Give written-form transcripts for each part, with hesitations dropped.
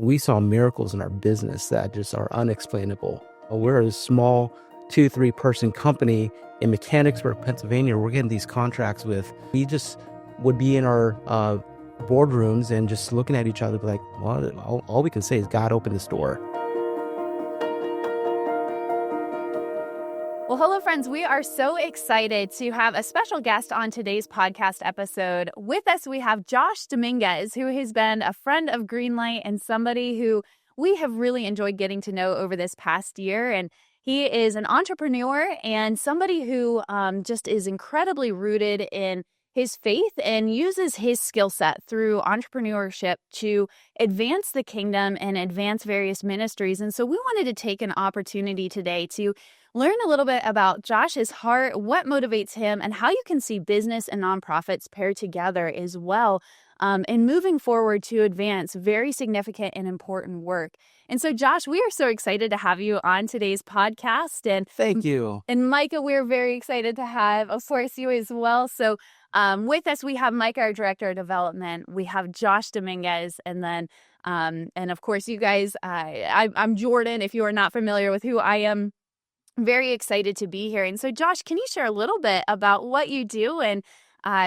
we saw miracles in our business that just are unexplainable. We're a small 2-3 person company in Mechanicsburg, Pennsylvania. We're getting these contracts with, we just would be in our boardrooms and just looking at each other like, well, all we can say is God opened this door. Well, hello, friends. We are so excited to have a special guest on today's podcast episode. With us, we have Josh Dominguez, who has been a friend of Greenlight and somebody who we have really enjoyed getting to know over this past year. And he is an entrepreneur and somebody who just is incredibly rooted in his faith and uses his skill set through entrepreneurship to advance the kingdom and advance various ministries. And so we wanted to take an opportunity today to learn a little bit about Josh's heart, what motivates him, and how you can see business and nonprofits paired together as well in moving forward to advance very significant and important work. And so, Josh, we are so excited to have you on today's podcast. And Thank you. And Micah, we're very excited to have, of course, you as well. So with us, we have Micah, our Director of Development. We have Josh Dominguez, and then, and of course, you guys, I'm Jordan, if you are not familiar with who I am. Very excited to be here. And so, Josh, can you share a little bit about what you do and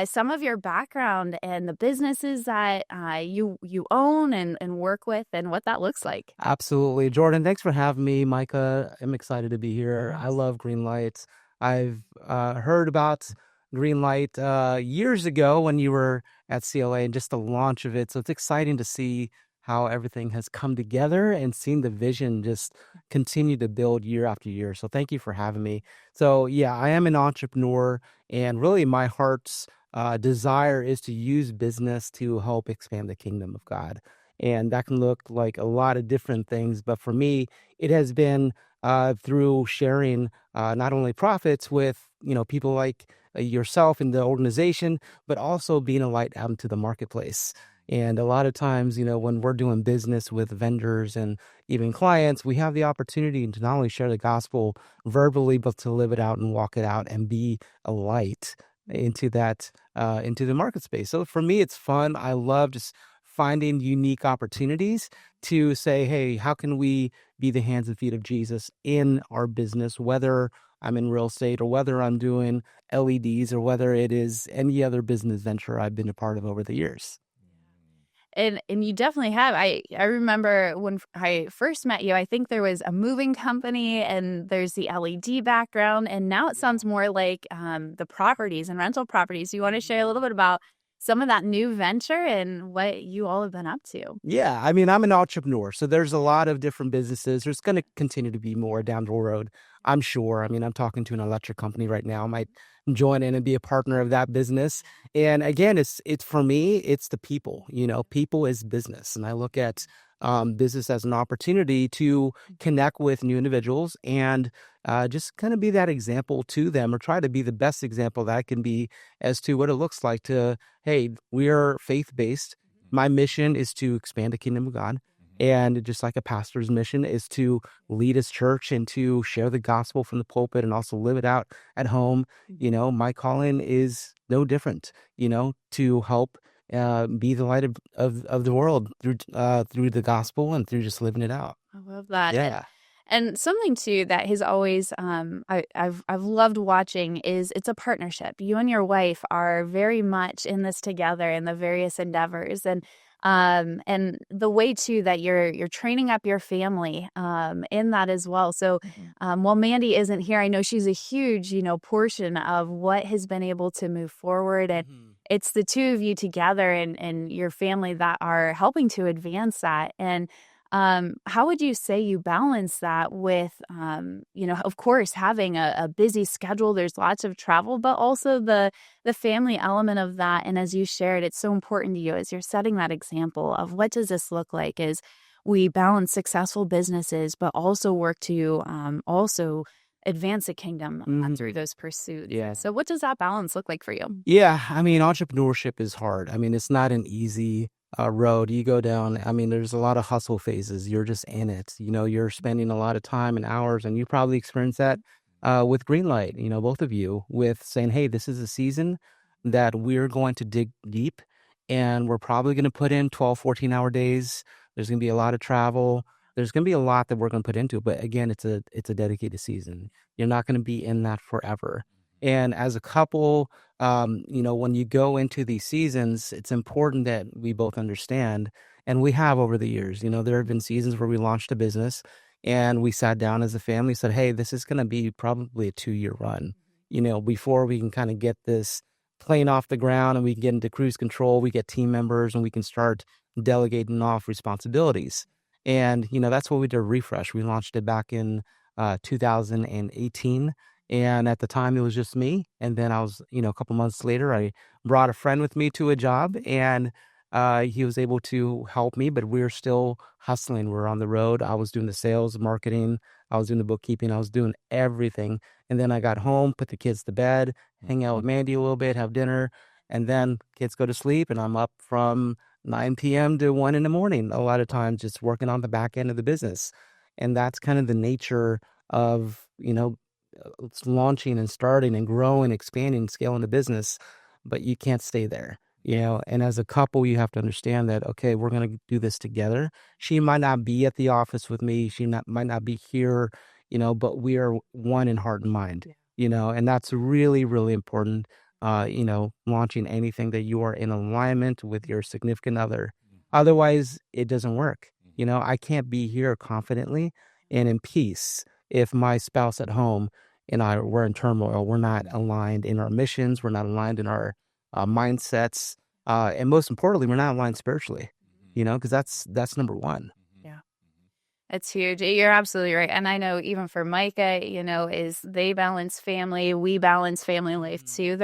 some of your background and the businesses that you own and work with and what that looks like? Absolutely. Jordan, thanks for having me. Micah, I'm excited to be here. I love Greenlight. I've heard about Greenlight years ago when you were at CLA and just the launch of it. So it's exciting to see how everything has come together and seeing the vision just continue to build year after year. So thank you for having me. So yeah, I am an entrepreneur, and really my heart's desire is to use business to help expand the kingdom of God. And that can look like a lot of different things. But for me, it has been through sharing not only profits with, people like yourself in the organization, but also being a light out into the marketplace. And a lot of times, when we're doing business with vendors and even clients, we have the opportunity to not only share the gospel verbally, but to live it out and walk it out and be a light into that, into the market space. So for me, it's fun. I love just finding unique opportunities to say, hey, how can we be the hands and feet of Jesus in our business, whether I'm in real estate or whether I'm doing LEDs or whether it is any other business venture I've been a part of over the years. And you definitely have. I remember when I first met you, I think there was a moving company and there's the LED background. And now it sounds more like the properties and rental properties. You want to share a little bit about some of that new venture and what you all have been up to? Yeah, I'm an entrepreneur. So there's a lot of different businesses. There's going to continue to be more down the road, I'm sure. I'm talking to an electric company right now. I might join in and be a partner of that business. And again, it's for me, it's the people. People is business. And I look at business as an opportunity to connect with new individuals and just kind of be that example to them, or try to be the best example that I can be as to what it looks like to, hey, we are faith-based. My mission is to expand the kingdom of God. And just like a pastor's mission is to lead his church and to share the gospel from the pulpit and also live it out at home. My calling is no different, to help be the light of the world through the gospel and through just living it out. I love that. Yeah. And something too that has always I've loved watching is it's a partnership. You and your wife are very much in this together in the various endeavors, and the way too that you're training up your family in that as well. So while Mandy isn't here, I know she's a huge portion of what has been able to move forward, and it's the two of you together and your family that are helping to advance that. And how would you say you balance that with, of course, having a busy schedule? There's lots of travel, but also the family element of that. And as you shared, it's so important to you as you're setting that example of what does this look like as we balance successful businesses, but also work to also advance the kingdom through those pursuits. Yeah. So what does that balance look like for you? Yeah. Entrepreneurship is hard. It's not an easy road you go down. There's a lot of hustle phases. You're just in it. You're spending a lot of time and hours, and you probably experience that with Greenlight, both of you, with saying, hey, this is a season that we're going to dig deep, and we're probably going to put in 12, 14-hour days. There's going to be a lot of travel. There's going to be a lot that we're going to put into it. But again, it's a dedicated season. You're not going to be in that forever. And as a couple, when you go into these seasons, it's important that we both understand, and we have over the years. There have been seasons where we launched a business and we sat down as a family, said, hey, this is going to be probably a 2-year run, before we can kind of get this plane off the ground and we can get into cruise control, we get team members and we can start delegating off responsibilities. And, that's what we did Refresh. We launched it back in 2018. And at the time, it was just me. And then I was, a couple months later, I brought a friend with me to a job, and he was able to help me, but we were still hustling. We were on the road. I was doing the sales, marketing. I was doing the bookkeeping. I was doing everything. And then I got home, put the kids to bed, hang out with Mandy a little bit, have dinner, and then kids go to sleep. And I'm up from 9 p.m. to 1 in the morning, a lot of times just working on the back end of the business. And that's kind of the nature of, it's launching and starting and growing, expanding, scaling the business, but you can't stay there, and as a couple, you have to understand that, okay, we're going to do this together. She might not be at the office with me. Might not be here, but we are one in heart and mind, and that's really, really important. Launching anything that you are in alignment with your significant other. Otherwise, it doesn't work. I can't be here confidently and in peace if my spouse at home and we're in turmoil. We're not aligned in our missions. We're not aligned in our mindsets. And most importantly, we're not aligned spiritually, because that's number one. Yeah. It's huge. You're absolutely right. And I know even for Micah, is they balance family, we balance family life too.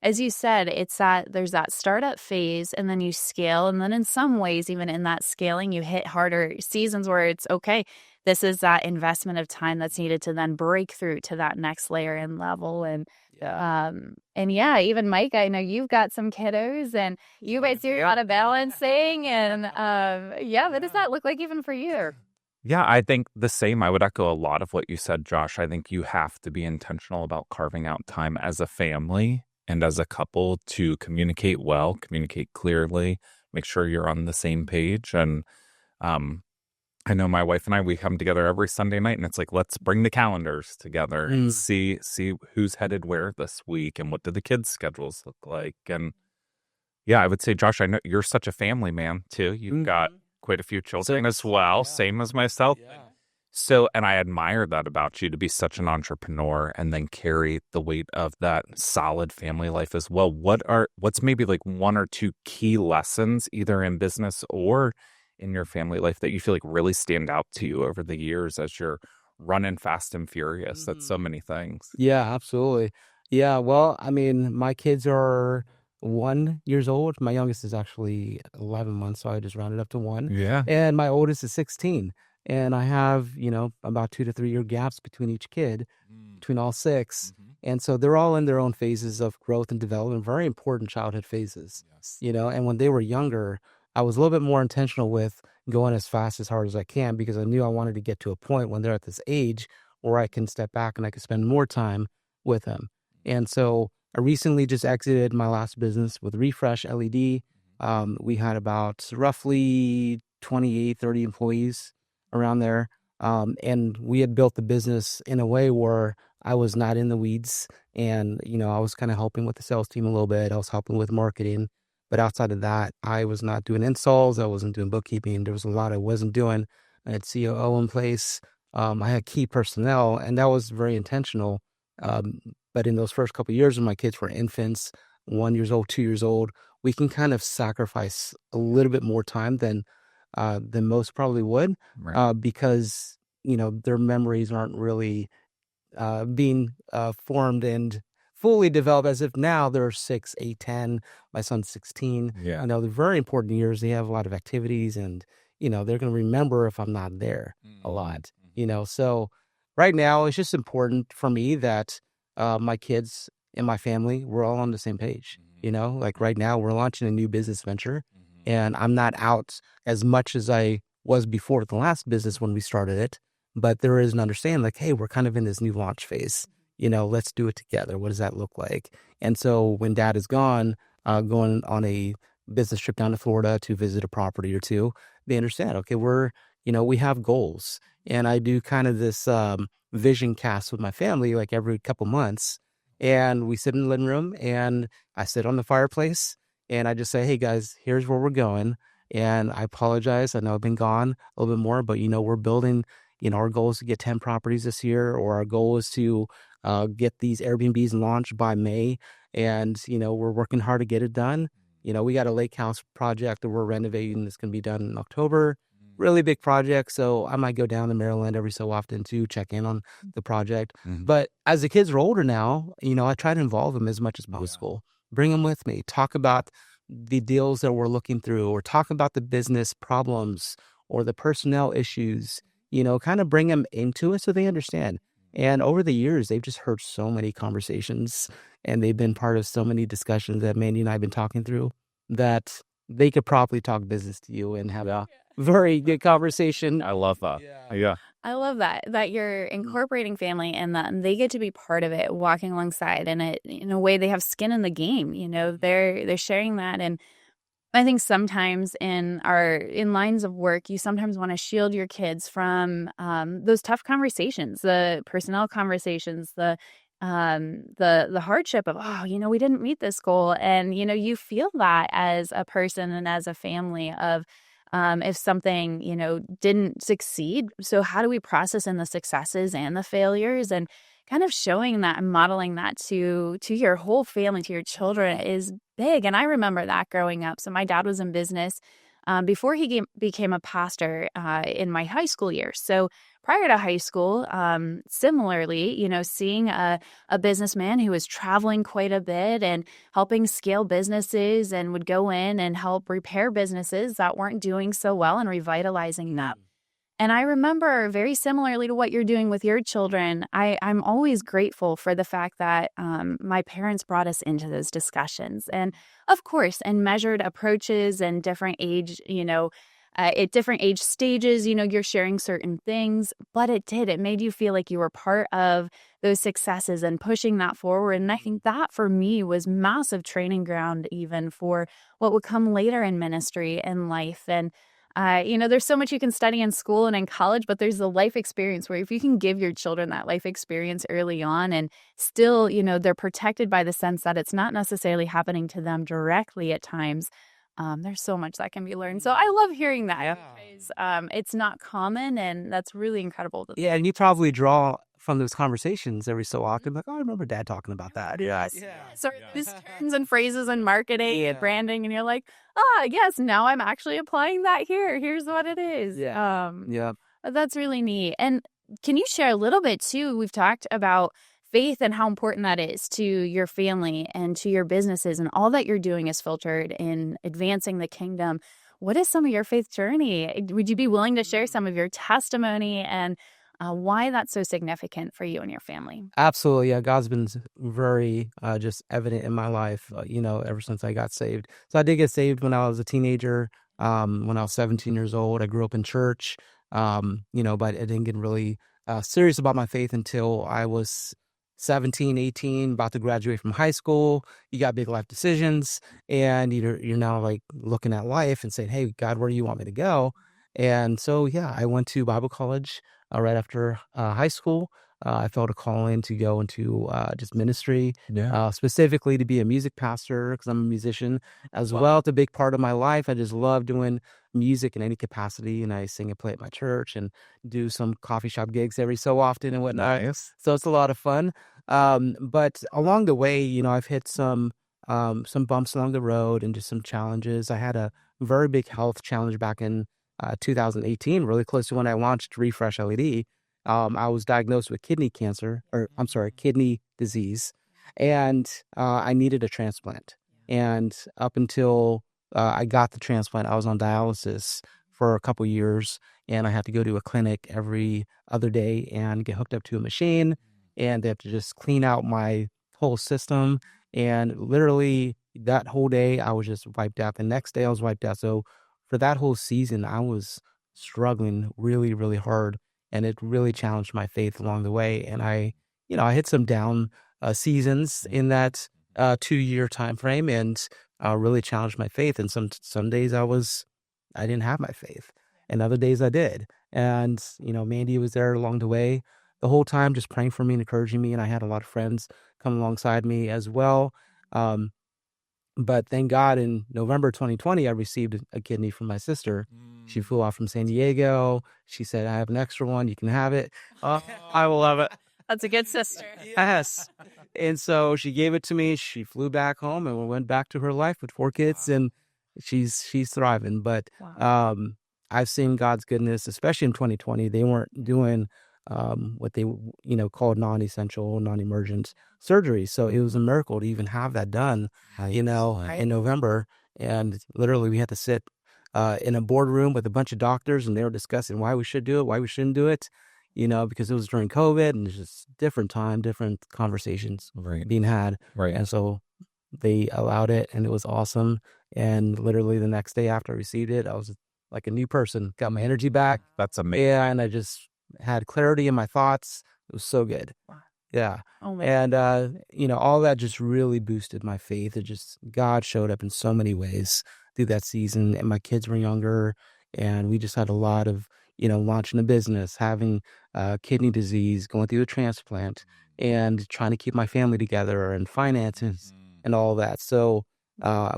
As you said, there's that startup phase and then you scale. And then in some ways, even in that scaling, you hit harder seasons where it's okay. This is that investment of time that's needed to then break through to that next layer and level. And yeah, even Mike, I know you've got some kiddos and you guys do a lot of balancing and what does that look like even for you? Yeah, I think the same. I would echo a lot of what you said, Josh. I think you have to be intentional about carving out time as a family and as a couple to communicate well, communicate clearly, make sure you're on the same page. And I know my wife and I, we come together every Sunday night and it's like, let's bring the calendars together and see who's headed where this week and what do the kids' schedules look like. And yeah, I would say, Josh, I know you're such a family man too. You've got quite a few children as well, same as myself. Yeah. So, and I admire that about you, to be such an entrepreneur and then carry the weight of that solid family life as well. What's maybe like one or two key lessons, either in business or in your family life, that you feel like really stand out to you over the years as you're running fast and furious at so many things? Yeah, absolutely. Yeah, well, I mean, my kids are 1 year old. My youngest is actually 11 months, so I just rounded up to 1. Yeah. And my oldest is 16. And I have, about 2 to 3 year gaps between each kid, between all 6. And so they're all in their own phases of growth and development, very important childhood phases, and when they were younger, I was a little bit more intentional with going as fast, as hard as I can, because I knew I wanted to get to a point when they're at this age where I can step back and I can spend more time with them. And so I recently just exited my last business with Refresh LED. We had about roughly 28, 30 employees around there. And we had built the business in a way where I was not in the weeds. And, I was kind of helping with the sales team a little bit. I was helping with marketing. But outside of that, I was not doing installs. I wasn't doing bookkeeping. There was a lot I wasn't doing. I had COO in place. I had key personnel, and that was very intentional. But in those first couple of years when my kids were infants, 1 year old, 2 years old, we can kind of sacrifice a little bit more time than most probably would, because, their memories aren't really being formed and fully developed, as if now they're 6, 8, 10. My son's 16. Yeah. They're very important years. They have a lot of activities, and, they're going to remember if I'm not there a lot, So right now, it's just important for me that my kids and my family, we're all on the same page. Like right now, we're launching a new business venture, and I'm not out as much as I was before the last business when we started it. But there is an understanding, like, hey, we're kind of in this new launch phase. Let's do it together. What does that look like? And so when Dad is gone, going on a business trip down to Florida to visit a property or two, they understand, okay, we have goals. And I do kind of this vision cast with my family like every couple months. And we sit in the living room and I sit on the fireplace and I just say, hey guys, here's where we're going. And I apologize. I know I've been gone a little bit more, but we're building, our goal is to get 10 properties this year, or our goal is to get these Airbnbs launched by May. And, we're working hard to get it done. We got a lake house project that we're renovating that's going to be done in October. Really big project. So I might go down to Maryland every so often to check in on the project. But as the kids are older now, I try to involve them as much as possible. Bring them with me. Talk about the deals that we're looking through, or talk about the business problems or the personnel issues, kind of bring them into it so they understand. And over the years, they've just heard so many conversations and they've been part of so many discussions that Mandy and I have been talking through that they could probably talk business to you and have a very good conversation. I love that. Yeah. I love that you're incorporating family and that they get to be part of it, walking alongside, and it in a way they have skin in the game. They're sharing that. And I think sometimes in lines of work, you sometimes want to shield your kids from those tough conversations, the personnel conversations, the hardship of, we didn't meet this goal. And, you feel that as a person and as a family of if something, didn't succeed. So how do we process in the successes and the failures, and kind of showing that and modeling that to your whole family, to your children is big. And I remember that growing up. So my dad was in business before he became a pastor in my high school years. So prior to high school, similarly, seeing a businessman who was traveling quite a bit and helping scale businesses and would go in and help repair businesses that weren't doing so well and revitalizing them. And I remember, very similarly to what you're doing with your children, I'm always grateful for the fact that my parents brought us into those discussions. And of course, in measured approaches and different age, at different age stages, you're sharing certain things, but it made you feel like you were part of those successes and pushing that forward. And I think that for me was massive training ground even for what would come later in ministry and life. And there's so much you can study in school and in college, but there's the life experience where if you can give your children that life experience early on and still, they're protected by the sense that it's not necessarily happening to them directly at times. There's so much that can be learned. So I love hearing that because it's not common, and that's really incredible. Yeah, and you probably draw from those conversations every so often, like, oh, I remember Dad talking about that. Yes. So these terms and phrases and marketing and branding, and you're like, yes, now I'm actually applying that here. Here's what it is. That's really neat. And can you share a little bit too? We've talked about faith and how important that is to your family and to your businesses, and all that you're doing is filtered in advancing the kingdom. What is some of your faith journey? Would you be willing to share some of your testimony and why that's so significant for you and your family? Absolutely. Yeah. God's been very just evident in my life, ever since I got saved. So I did get saved when I was a teenager, when I was 17 years old. I grew up in church, but I didn't get really serious about my faith until I was 17, 18, about to graduate from high school. You got big life decisions, and you're now like looking at life and saying, hey, God, where do you want me to go? And so, I went to Bible college right after high school. I felt a calling to go into just ministry, specifically to be a music pastor because I'm a musician as well. It's a big part of my life. I just love doing music in any capacity, and I sing and play at my church and do some coffee shop gigs every so often and whatnot. Nice. So it's a lot of fun. But along the way, I've hit some bumps along the road and just some challenges. I had a very big health challenge back in 2018, really close to when I launched Refresh LED. I was diagnosed with kidney disease, and I needed a transplant. And up until I got the transplant, I was on dialysis for a couple years, and I had to go to a clinic every other day and get hooked up to a machine, and they have to just clean out my whole system. And literally that whole day, I was just wiped out. The next day, I was wiped out. So for that whole season, I was struggling really, really hard, and it really challenged my faith along the way. And I hit some down seasons in that 2-year time frame, and really challenged my faith. And some days I was I didn't have my faith. And other days I did. And, Mandy was there along the way the whole time, just praying for me and encouraging me. And I had a lot of friends come alongside me as well. Um, but thank God in November 2020, I received a kidney from my sister. She flew out from San Diego. She said, I have an extra one. You can have it. I will love it. That's a good sister. Yes. And so she gave it to me. She flew back home and we went back to her life with 4 kids, and she's thriving. But Wow. I've seen God's goodness, especially in 2020. They weren't doing what they called non-essential, non-emergent surgery. So it was a miracle to even have that done, Right. in November. And literally we had to sit in a boardroom with a bunch of doctors, and they were discussing why we should do it, why we shouldn't do it, because it was during COVID and it's just different time, different conversations Right. being had. Right. And so they allowed it, and it was awesome. And literally the next day after I received it, I was like a new person, got my energy back. That's amazing. Yeah, and I just had clarity in my thoughts. It was so good. Wow. Yeah. Oh my. And, all that just really boosted my faith. It just, God showed up in so many ways through that season. And my kids were younger, and we just had a lot of, launching a business, having kidney disease, going through a transplant, and trying to keep my family together and finances and all that. So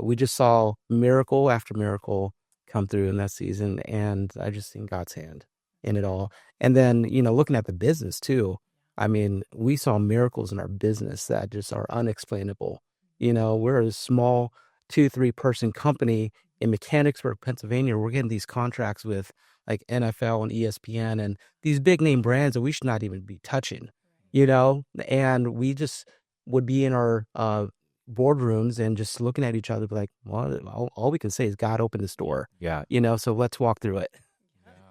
we just saw miracle after miracle come through in that season. And I just seen God's hand in it all. And then, looking at the business too, I mean, we saw miracles in our business that just are unexplainable. We're a small 2-3 person company in Mechanicsburg, Pennsylvania. We're getting these contracts with like NFL and ESPN and these big name brands that we should not even be touching, and we just would be in our boardrooms and just looking at each other, be like, well, all we can say is God opened this door, Yeah. so let's walk through it,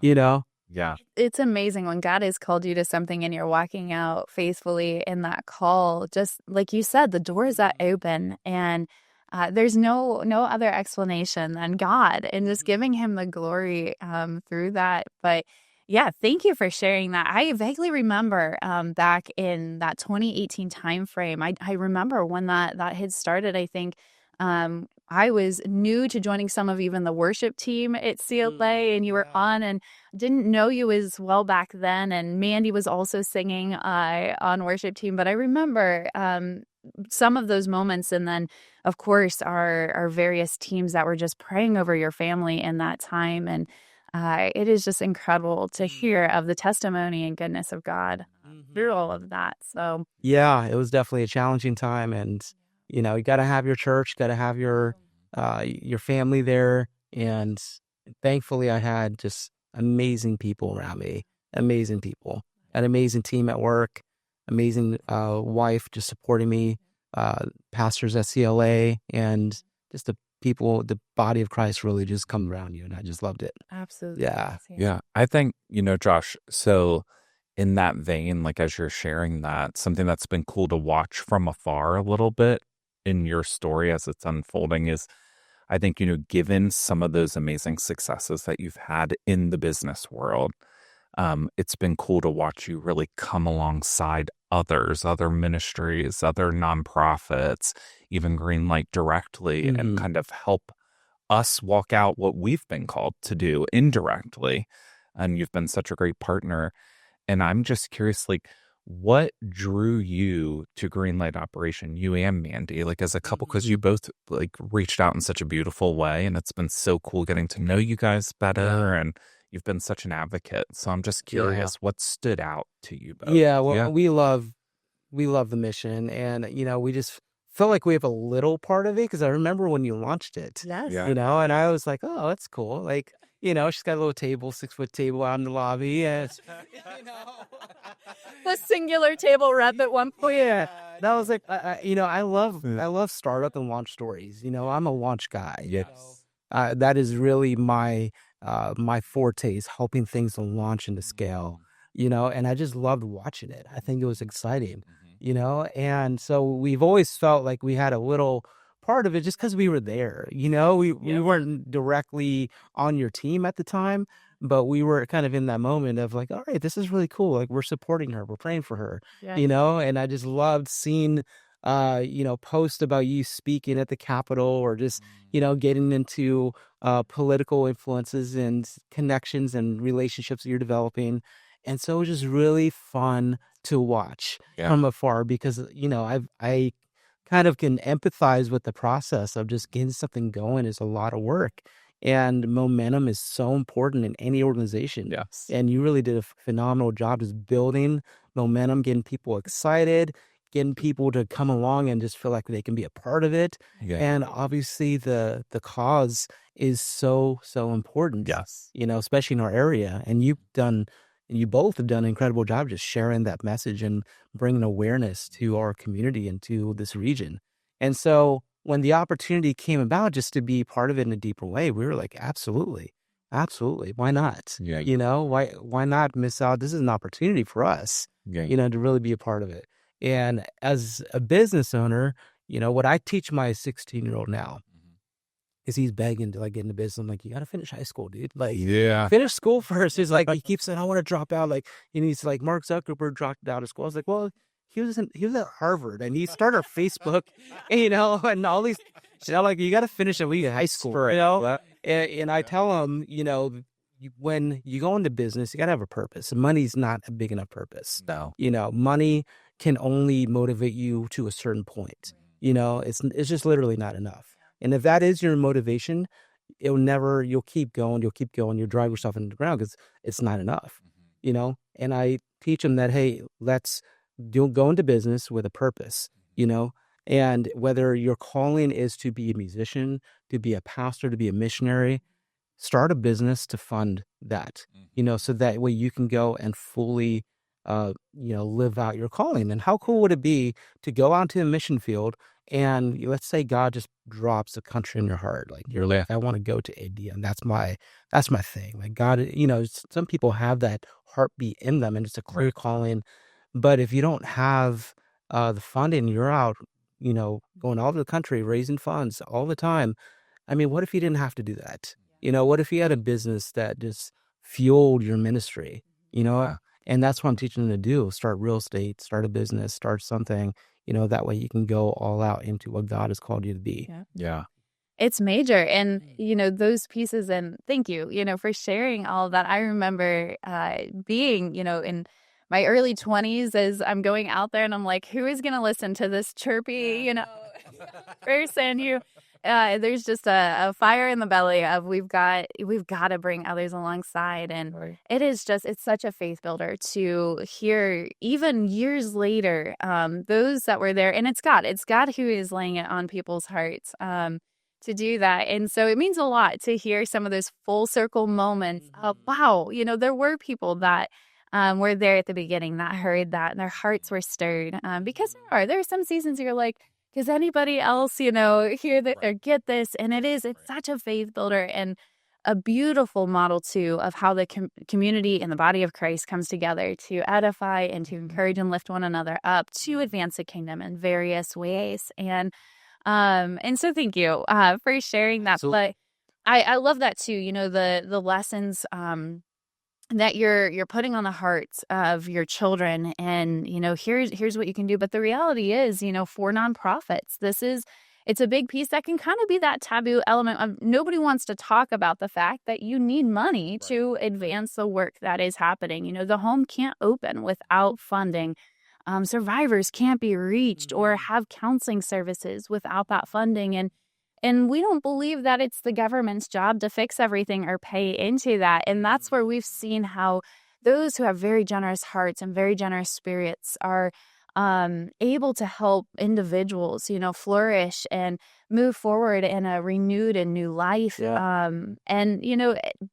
you know? Yeah. It's amazing when God has called you to something and you're walking out faithfully in that call. Just like you said, the doors that open, and there's no other explanation than God, and just giving Him the glory through that. But yeah, thank you for sharing that. I vaguely remember back in that 2018 timeframe. I remember when that had started. I think I was new to joining some of even the worship team at CLA, and you were on, and didn't know you as well back then. And Mandy was also singing on worship team. But I remember some of those moments, and then of course our various teams that were just praying over your family in that time. And it is just incredible to hear of the testimony and goodness of God through all of that. So Yeah, it was definitely a challenging time, and you got to have your church, got to have your family there, and thankfully I had just amazing people around me, amazing people, an amazing team at work, amazing wife just supporting me, pastors at CLA, and just the body of Christ really just come around you, and I just loved it. absolutely. Yeah. Yeah. I think, Josh, so in that vein, like as you're sharing that, something that's been cool to watch from afar a little bit in your story as it's unfolding is, I think, given some of those amazing successes that you've had in the business world, it's been cool to watch you really come alongside others, other ministries, other nonprofits, even Greenlight directly, and kind of help us walk out what we've been called to do indirectly. And you've been such a great partner. And I'm just curious, like, what drew you to Greenlight Operation, you and Mandy, like as a couple, because you both like reached out in such a beautiful way, and it's been so cool getting to know you guys better, and you've been such an advocate. So I'm just curious, what stood out to you both? Yeah, well, we love the mission, and we just felt like we have a little part of it, because I remember when you launched it, Yes. Yeah. and I was like, oh, that's cool. Like, she's got a little table, 6-foot table out in the lobby, and The singular table rep at one point. yeah, that was like, I love startup and launch stories. I'm a launch guy. Yes. That is really my forte, is helping things to launch and to scale. And I just loved watching it. I think it was exciting. And so we've always felt like we had a little part of it just because we were there. We weren't directly on your team at the time, but we were kind of in that moment of like, all right, this is really cool. Like, we're supporting her, we're praying for her, Yeah. and I just loved seeing post about you speaking at the Capitol or just, getting into political influences and connections and relationships that you're developing. And so it was just really fun to watch from afar because, I kind of can empathize with the process of just getting something going is a lot of work. And momentum is so important in any organization. Yes. And you really did a phenomenal job just building momentum, getting people excited, getting people to come along and just feel like they can be a part of it. Yeah. And obviously the cause is so, so important. Yes. Especially in our area. And you both have done an incredible job just sharing that message and bringing awareness to our community and to this region. And so when the opportunity came about just to be part of it in a deeper way, we were like, absolutely, absolutely. Why not? Yeah. Why not miss out? This is an opportunity for us, Yeah. to really be a part of it. And as a business owner, what I teach my 16-year-old now is he's begging to get into business. I'm like, you got to finish high school, dude. Finish school first. He's like, he keeps saying, I want to drop out. He needs to Mark Zuckerberg dropped out of school. I was like, well, he was at Harvard and he started Facebook, and all these, you got to finish at least high school, and I tell him, when you go into business, you got to have a purpose. Money's not a big enough purpose. No. Money can only motivate you to a certain point. It's just literally not enough. And if that is your motivation, you'll keep going, you'll drive yourself into the ground because it's not enough, And I teach them that, hey, let's go into business with a purpose, and whether your calling is to be a musician, to be a pastor, to be a missionary, start a business to fund that, so that way you can go and fully, live out your calling. And how cool would it be to go out to a mission field and let's say God just drops a country in your heart. You're like, I want to go to India, and that's my thing. God, some people have that heartbeat in them and it's a clear calling. But if you don't have the funding, you're out, going all over the country, raising funds all the time. I mean, what if you didn't have to do that? What if you had a business that just fueled your ministry, And that's what I'm teaching them to do. Start real estate, start a business, start something, that way you can go all out into what God has called you to be. Yeah. It's major. And, those pieces, and thank you, for sharing all of that. I remember being, in my early 20s as I'm going out there and I'm like, who is going to listen to this chirpy, person? There's just a fire in the belly of we've got to bring others alongside. And it's such a faith builder to hear even years later, those that were there. And it's God who is laying it on people's hearts to do that. And so it means a lot to hear some of those full circle moments of, wow, there were people that were there at the beginning that heard that and their hearts were stirred. Because there are some seasons you're like, does anybody else, hear that or get this? And it's such a faith builder and a beautiful model too of how the community and the body of Christ comes together to edify and to encourage and lift one another up to advance the kingdom in various ways. And so thank you for sharing that. Absolutely. But I love that too. The lessons that you're putting on the hearts of your children, and here's what you can do. But the reality is, for nonprofits, it's a big piece that can kind of be that taboo element of nobody wants to talk about the fact that you need money to advance the work that is happening. The home can't open without funding. Survivors can't be reached or have counseling services without that funding. And we don't believe that it's the government's job to fix everything or pay into that. And that's where we've seen how those who have very generous hearts and very generous spirits are able to help individuals, flourish and move forward in a renewed and new life. Yeah.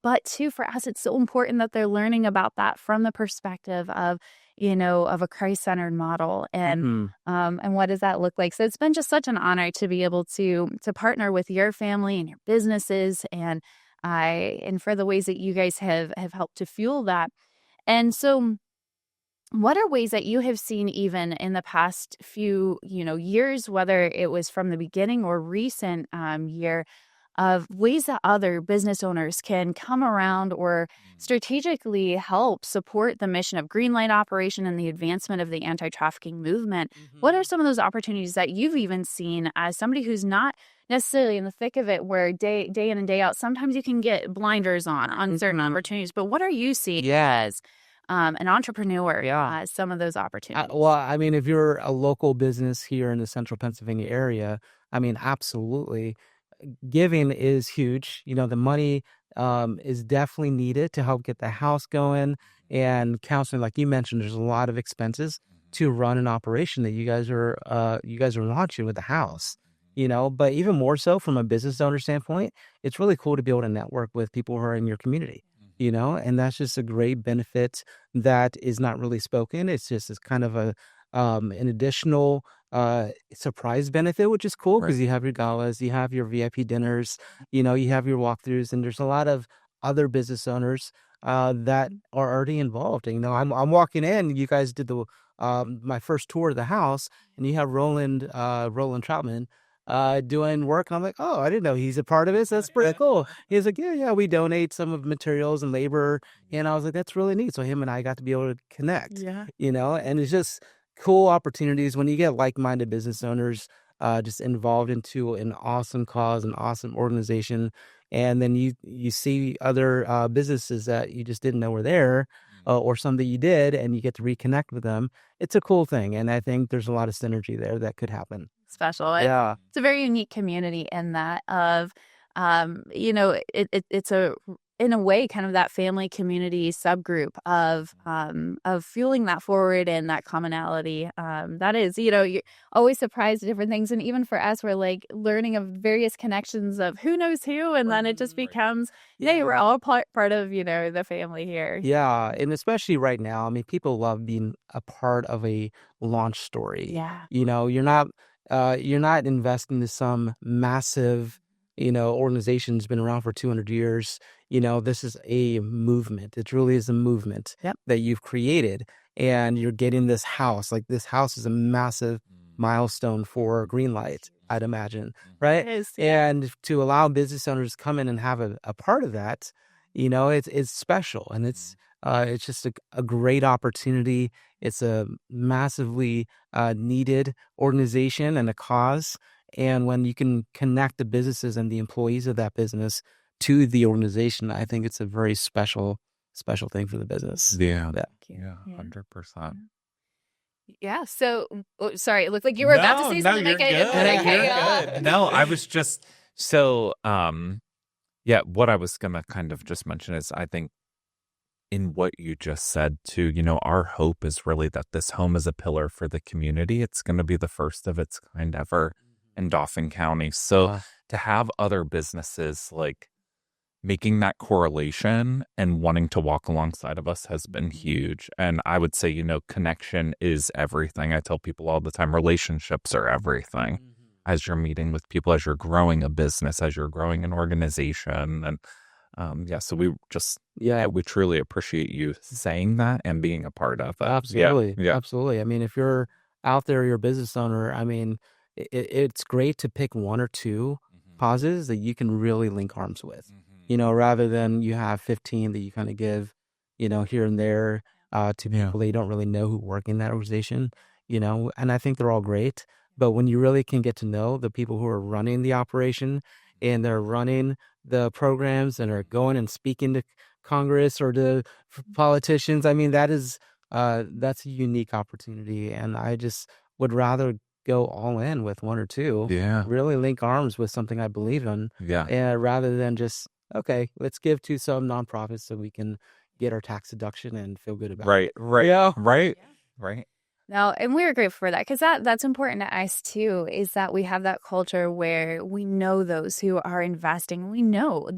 But too, for us, it's so important that they're learning about that from the perspective of a Christ-centered model. And what does that look like? So it's been just such an honor to be able to partner with your family and your businesses and for the ways that you guys have helped to fuel that. And so what are ways that you have seen even in the past few, years, whether it was from the beginning or recent year, of ways that other business owners can come around or strategically help support the mission of Greenlight operation and the advancement of the anti-trafficking movement. What are some of those opportunities that you've even seen as somebody who's not necessarily in the thick of it, where day in and day out, sometimes you can get blinders on certain opportunities, but what are you seeing as an entrepreneur, some of those opportunities? Well, I mean, if you're a local business here in the central Pennsylvania area, I mean, absolutely. Giving is huge. The money is definitely needed to help get the house going, and counseling, like you mentioned, there's a lot of expenses to run an operation that you guys are launching with the house. But even more so from a business owner standpoint, it's really cool to be able to network with people who are in your community. And that's just a great benefit that is not really spoken. It's kind of an additional surprise benefit, which is cool because Right. you have your galas, you have your VIP dinners, you have your walkthroughs, and there's a lot of other business owners that are already involved. And, I'm walking in. You guys did the my first tour of the house, and you have Roland Troutman doing work. And I'm like, oh, I didn't know he's a part of this. That's pretty cool. He's like, yeah, we donate some of materials and labor. And I was like, that's really neat. So him and I got to be able to connect, and it's just cool opportunities when you get like-minded business owners just involved into an awesome cause, an awesome organization. And then you see other businesses that you just didn't know were there, or some that you did, and you get to reconnect with them. It's a cool thing. And I think there's a lot of synergy there that could happen. Special. Yeah. It's a very unique community in that of, it's in a way kind of that family community subgroup of fueling that forward and that commonality. That is, you're always surprised at different things. And even for us, we're like learning of various connections of who knows who. And then it just becomes, we're all part of, the family here. Yeah, and especially right now, I mean, people love being a part of a launch story. Yeah. You're not investing in some massive, organization that's been around for 200 years. This is a movement. It really is a movement that you've created, and you're getting this house. Like, this house is a massive milestone for Greenlight, I'd imagine, right? It is. And to allow business owners to come in and have a part of that, it's special, and it's just a great opportunity. It's a massively needed organization and a cause. And when you can connect the businesses and the employees of that business to the organization, I think it's a very special thing for the business. Yeah. Yeah. Yeah. 100%. Yeah. So, sorry, it looked like you were about to say something. You're good. No, I was just so what I was gonna kind of just mention is, I think in what you just said too, our hope is really that this home is a pillar for the community. It's going to be the first of its kind ever in Dauphin County. So to have other businesses like making that correlation and wanting to walk alongside of us has been huge. And I would say, connection is everything. I tell people all the time, relationships are everything. As you're meeting with people, as you're growing a business, as you're growing an organization. And so we just, we truly appreciate you saying that and being a part of it. Absolutely. Yeah. Absolutely. I mean, if you're out there, you're a business owner, I mean, it's great to pick one or two causes that you can really link arms with, rather than you have 15 that you kind of give, here and there to people that you don't really know who work in that organization, and I think they're all great. But when you really can get to know the people who are running the operation, and they're running the programs and are going and speaking to Congress or to politicians, I mean, that's a unique opportunity. And I just would rather go all in with one or two, really link arms with something I believe in, rather than just, okay, let's give to some nonprofits so we can get our tax deduction and feel good about it. Right. No, and we were grateful for that, because that's important to us too, is that we have that culture where we know those who are investing. We know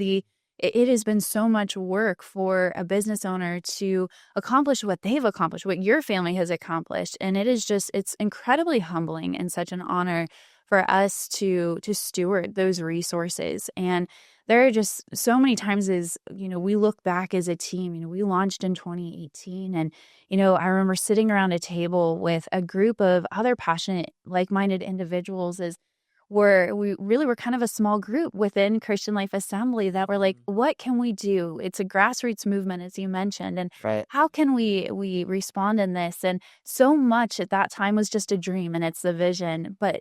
it has been so much work for a business owner to accomplish what they've accomplished, what your family has accomplished. And it's incredibly humbling and such an honor for us to steward those resources. And there are just so many times we look back as a team. We launched in 2018, and, I remember sitting around a table with a group of other passionate, like-minded individuals as we really were kind of a small group within Christian Life Assembly that were like, what can we do? It's a grassroots movement, as you mentioned, and Right. how can we respond in this? And so much at that time was just a dream, and it's the vision, but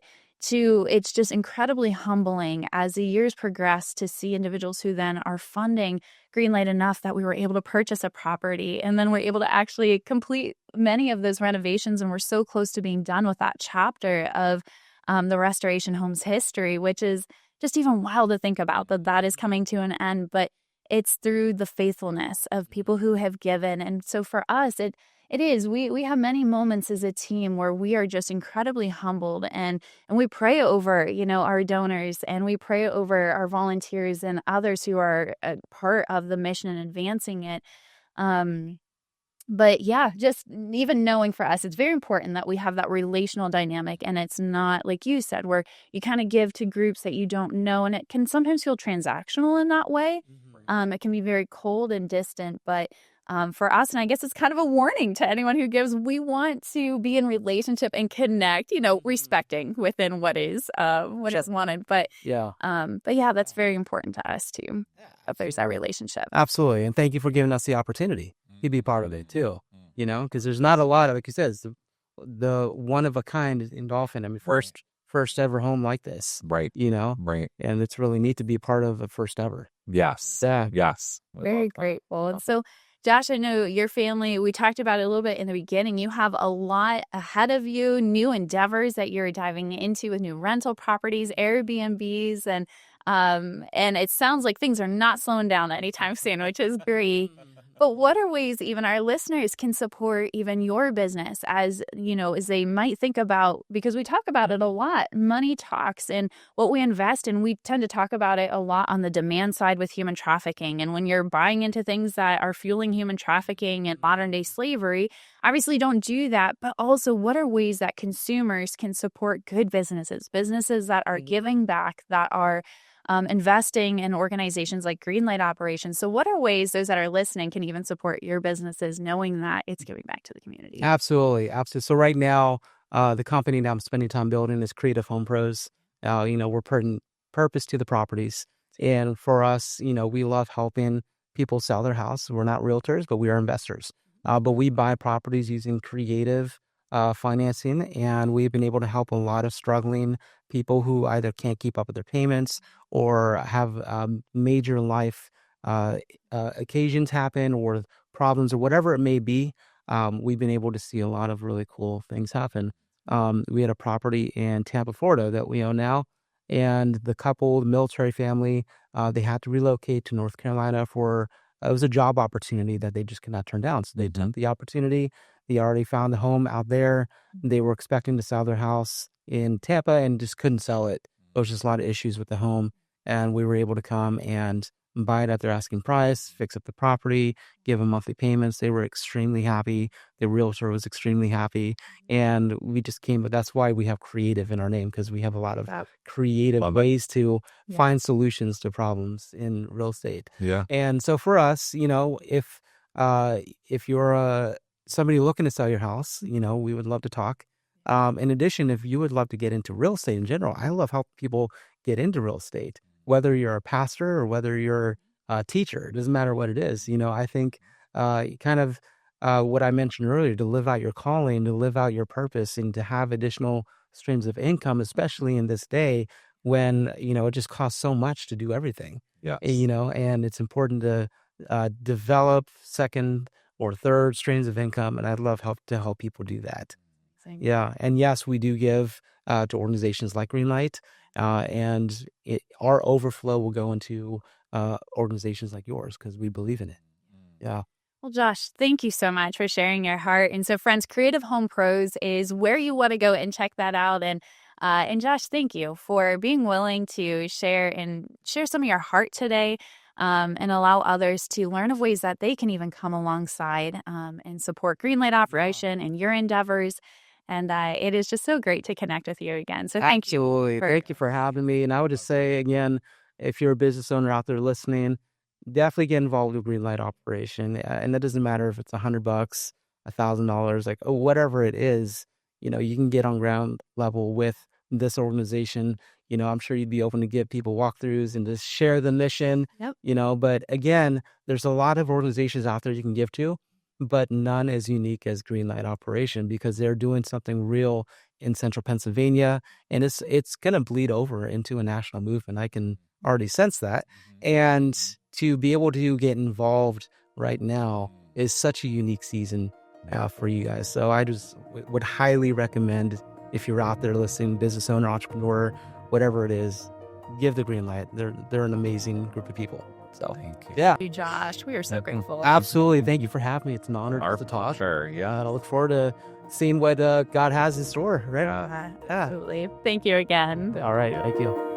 it's just incredibly humbling as the years progress to see individuals who then are funding Greenlight enough that we were able to purchase a property, and then we're able to actually complete many of those renovations, and we're so close to being done with that chapter of the Restoration Home's history, which is just even wild to think about that is coming to an end. But it's through the faithfulness of people who have given. And so for us, it is, we have many moments as a team where we are just incredibly humbled, and we pray over, our donors, and we pray over our volunteers and others who are a part of the mission and advancing it. But yeah, just even knowing for us, it's very important that we have that relational dynamic, and it's not like you said, where you kind of give to groups that you don't know, and it can sometimes feel transactional in that way. It can be very cold and distant, but for us, and I guess it's kind of a warning to anyone who gives, we want to be in relationship and connect, respecting within what is wanted. But Yeah. that's very important to us too. If there's that relationship. Absolutely. And thank you for giving us the opportunity to be part of it too, because there's not a lot of, like you said, it's the one of a kind in Dolphin. I mean, first ever home like this. Right. Right. And it's really neat to be part of a first ever. Yes. Yeah. Yes. Very grateful. And so, Josh, I know your family, we talked about it a little bit in the beginning. You have a lot ahead of you, new endeavors that you're diving into with new rental properties, Airbnbs, and it sounds like things are not slowing down anytime soon, which is great. But what are ways even our listeners can support even your business as they might think about, because we talk about it a lot, money talks and what we invest in. We tend to talk about it a lot on the demand side with human trafficking. And when you're buying into things that are fueling human trafficking and modern day slavery, obviously don't do that. But also, what are ways that consumers can support good businesses that are giving back, that are investing in organizations like Greenlight Operations? So what are ways those that are listening can even support your businesses, knowing that it's giving back to the community? Absolutely. Absolutely. So right now, the company that I'm spending time building is Creative Home Pros. We're putting purpose to the properties. And for us, we love helping people sell their house. We're not realtors, but we are investors. But we buy properties using creative financing, and we've been able to help a lot of struggling people who either can't keep up with their payments or have major life occasions happen, or problems, or whatever it may be. We've been able to see a lot of really cool things happen. We had a property in Tampa, Florida that we own now, and the military family, they had to relocate to North Carolina for it was a job opportunity that they just could not turn down. So they took the opportunity. They already found a home out there. They were expecting to sell their house in Tampa and just couldn't sell it. There was just a lot of issues with the home, and we were able to come and buy it at their asking price, fix up the property, give them monthly payments. They were extremely happy. The realtor was extremely happy, and we just came. But that's why we have creative in our name, because we have a lot of creative ways to find solutions to problems in real estate. Yeah. And so for us, if you're somebody looking to sell your house, we would love to talk. In addition, if you would love to get into real estate in general, I love helping people get into real estate. Whether you're a pastor or whether you're a teacher, it doesn't matter what it is. I think what I mentioned earlier, to live out your calling, to live out your purpose, and to have additional streams of income, especially in this day when, it just costs so much to do everything. Yeah. And it's important to develop second or third streams of income. And I'd love to help people do that. Yeah. And yes, we do give to organizations like Greenlight. And our overflow will go into organizations like yours, because we believe in it. Yeah. Well, Josh, thank you so much for sharing your heart. And so, friends, Creative Home Pros is where you want to go and check that out. And Josh, thank you for being willing to share some of your heart today, and allow others to learn of ways that they can even come alongside and support Greenlight Operation and your endeavors. And it is just so great to connect with you again. So thank you. Absolutely. Thank you for having me. And I would just say again, if you're a business owner out there listening, definitely get involved with Greenlight Operation. And that doesn't matter if it's $100, $1,000, whatever it is, you can get on ground level with this organization. I'm sure you'd be open to give people walkthroughs and just share the mission. Yep. But again, there's a lot of organizations out there you can give to, but none as unique as Greenlight Operation, because they're doing something real in central Pennsylvania, and it's going to bleed over into a national movement. I can already sense that. And to be able to get involved right now is such a unique season for you guys. So I just would highly recommend, if you're out there listening, business owner, entrepreneur, whatever it is, give the green light. They're an amazing group of people. So Thank you. yeah, Thank you, Josh. We are so grateful. absolutely. Thank you for having me. It's an honor Our to talk. pleasure. Yeah. I look forward to seeing what God has in store. Right? Absolutely. Thank you again. All right. Thank you.